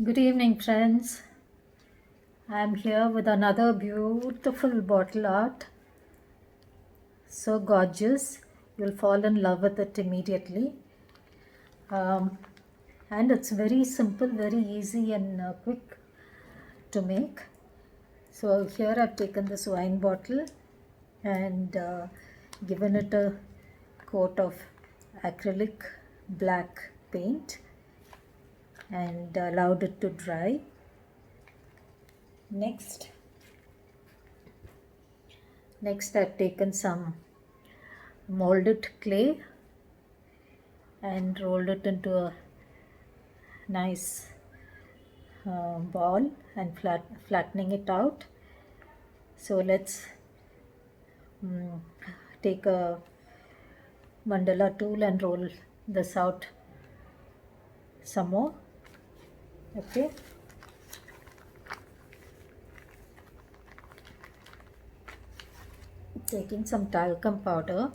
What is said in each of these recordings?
Good evening, friends. I'm here with another beautiful bottle art. So gorgeous, you'll fall in love with it immediately. Um, and it's very simple, very easy, and quick to make. So here I've taken this wine bottle and given it a coat of acrylic black paint and allowed it to dry. Next I've taken some molded clay and rolled it into a nice ball and flattening it out. So let's take a mandala tool and roll this out some more. Okay. Taking some talcum powder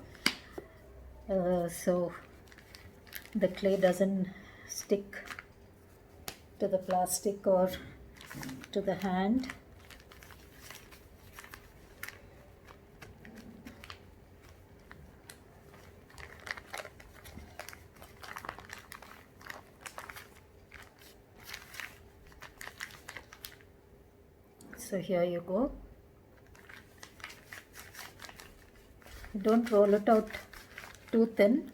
so the clay doesn't stick to the plastic or to the hand. So here you go. Don't roll it out too thin.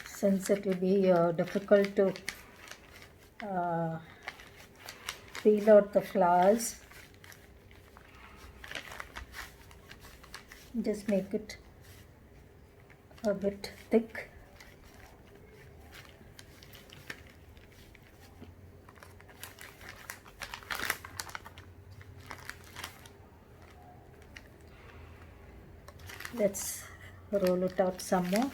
Since it will be difficult to uh, peel out the flowers, just make it a bit thick. Let's roll it out some more.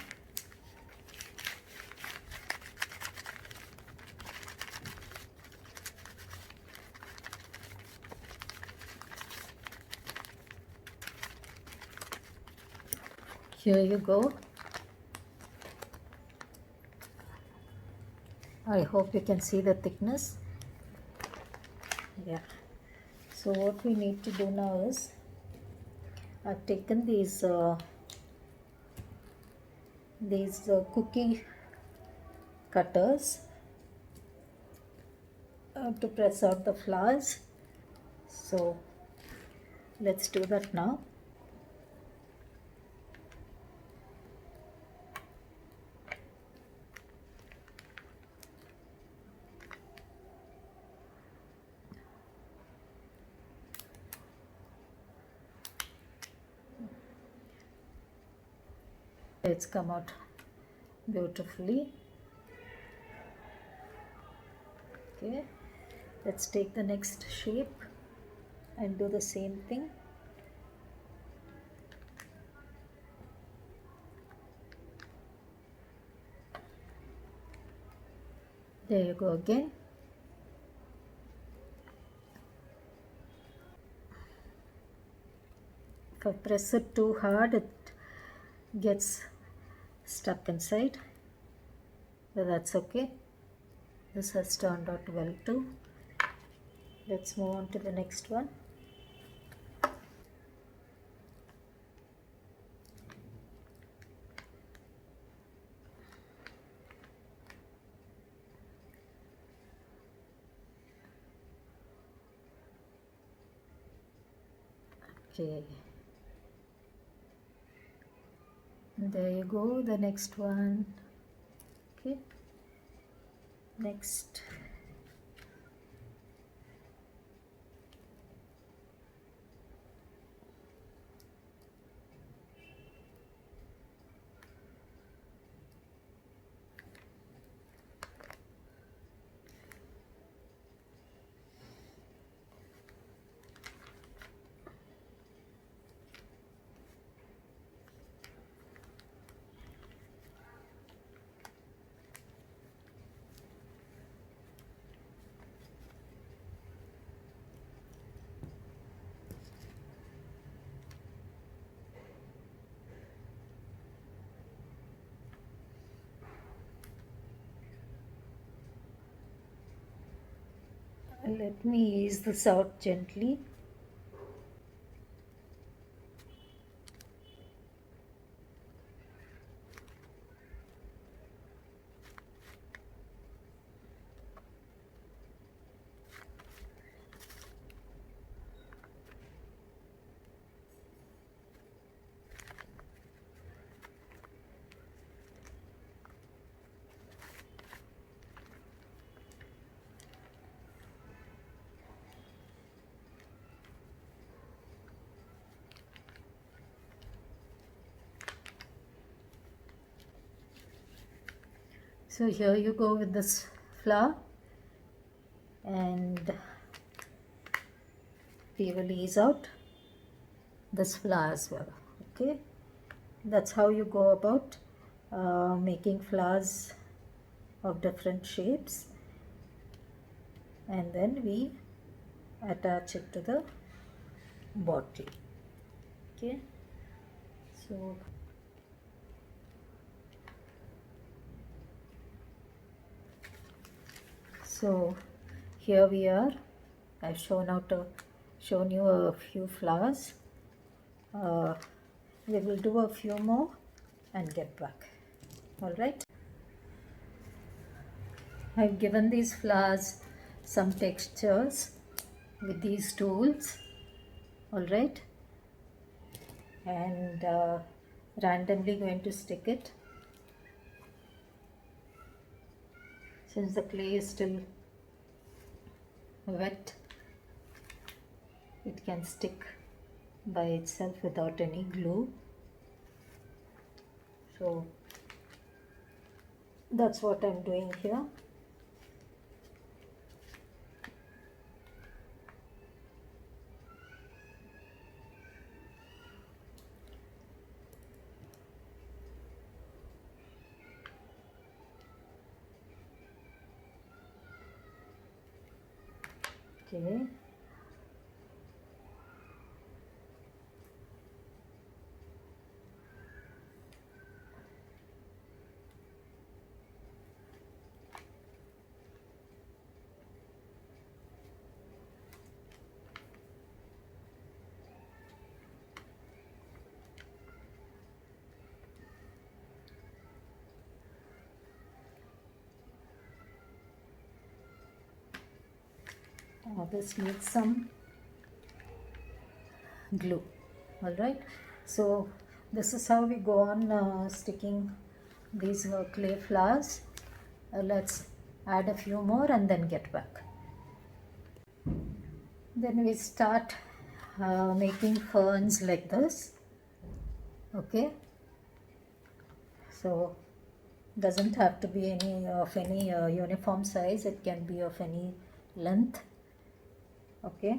Here you go. I hope you can see the thickness. Yeah. So what we need to do now is I've taken these cookie cutters to press out the flowers. So let's do that now. It's come out beautifully. Okay, let's take the next shape and do the same thing. There you go again. If I press it too hard, it gets stuck inside, but that's okay. This has turned out well too. Let's move on to the next one. Okay, there you go, the next one. Okay, next. Let me ease this out gently. So here you go with this flower, and we will ease out this flower as well. Okay, that's how you go about making flowers of different shapes, and then we attach it to the bottle. Okay, so here we are. I've shown you a few flowers. We will do a few more and get back. All right. I've given these flowers some textures with these tools. All right. And randomly going to stick it. Since the clay is still wet, it can stick by itself without any glue. So that's what I'm doing here. Okay. This needs some glue. All right, so this is how we go on sticking these clay flowers. Let's add a few more and then get back. Then we start making ferns like this. Okay, so doesn't have to be any uniform size. It can be of any length. Okay,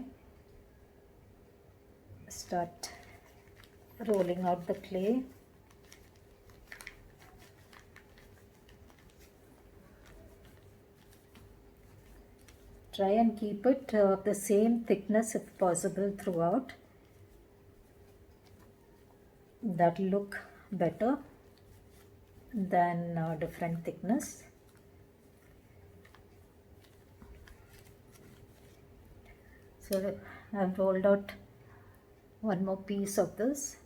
start rolling out the clay. Try and keep it the same thickness if possible throughout. That will look better than different thickness. So I've rolled out one more piece of this.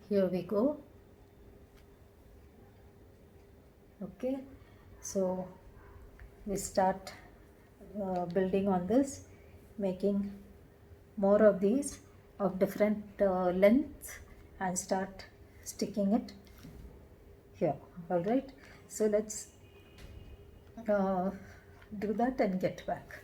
Here we go. Okay, so we start building on this, making more of these of different lengths and start sticking it here. All right, so let's do that and get back.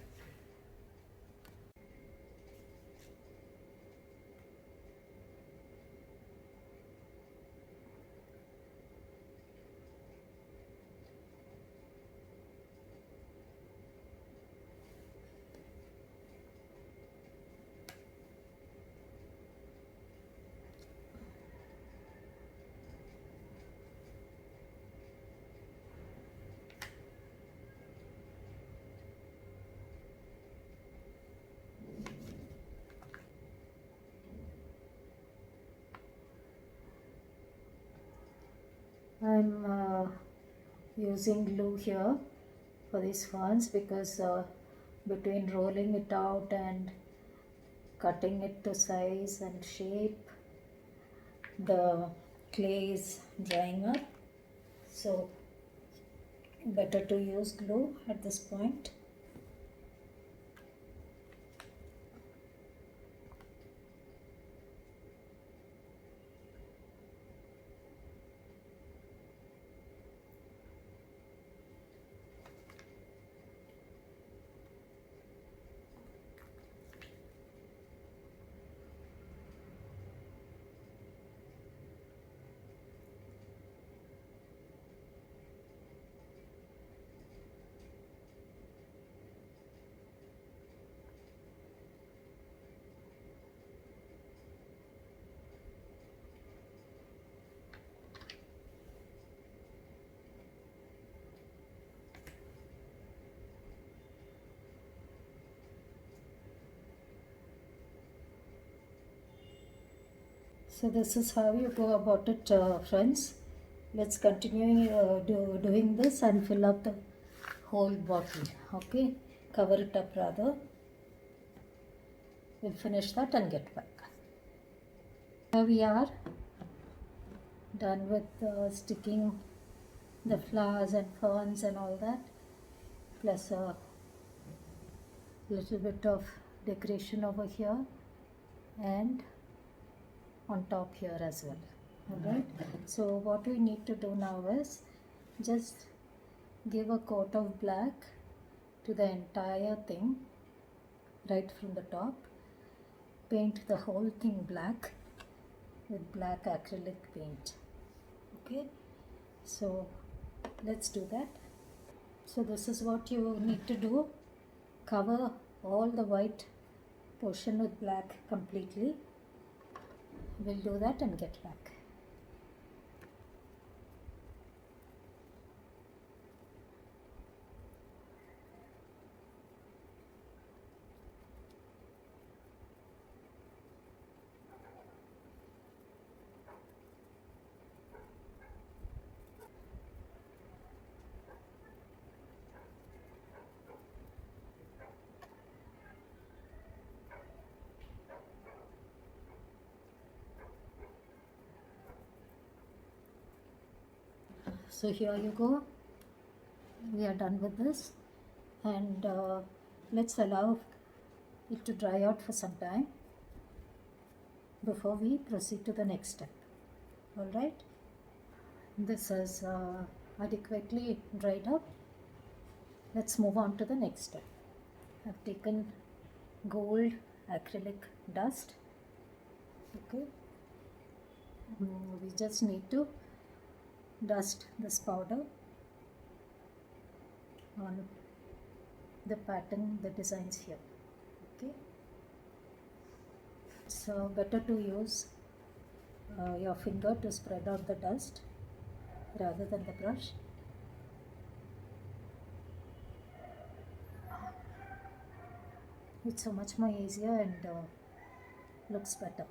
I'm using glue here for these ferns because between rolling it out and cutting it to size and shape, the clay is drying up, so better to use glue at this point. So this is how you go about it, friends. Let's continue doing this and fill up the whole bottle. Okay, cover it up rather. We'll finish that and get back. Here we are, done with sticking the flowers and ferns and all that, plus a little bit of decoration over here and on top here as well. Alright, so what we need to do now is just give a coat of black to the entire thing right from the top. Paint the whole thing black with black acrylic paint. Okay, so let's do that. So this is what you need to do. Cover all the white portion with black completely. We'll do that and get back. So here you go, we are done with this, and let's allow it to dry out for some time before we proceed to the next step. Alright, this is adequately dried up. Let's move on to the next step. I've taken gold acrylic dust. Okay, we just need to dust this powder on the pattern, the designs here. Okay, so better to use your finger to spread out the dust rather than the brush. It's so much more easier and looks better.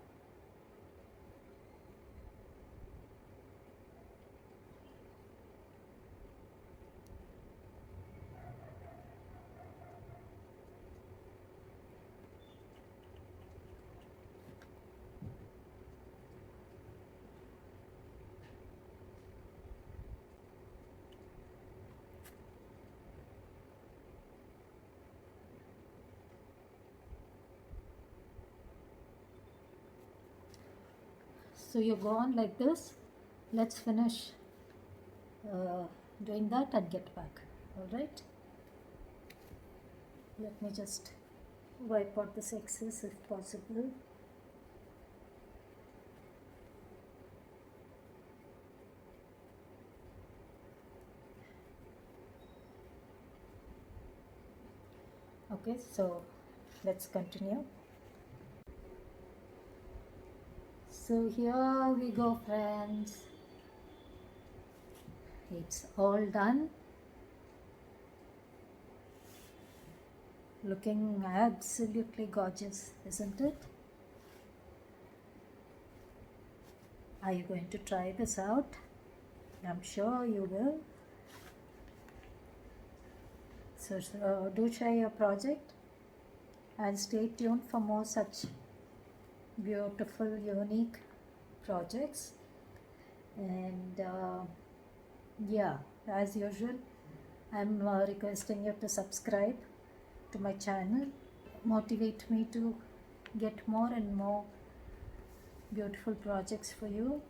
So you go on like this. Let's finish doing that and get back. Alright, let me just wipe out this excess if possible. Okay, so let's continue. So here we go, friends. It's all done. Looking absolutely gorgeous, isn't it? Are you going to try this out? I'm sure you will. So do share your project and stay tuned for more such beautiful, unique projects. And yeah, as usual, I'm requesting you to subscribe to my channel, motivate me to get more and more beautiful projects for you.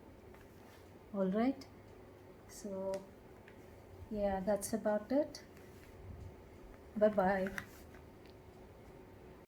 All right, so yeah, that's about it. Bye bye.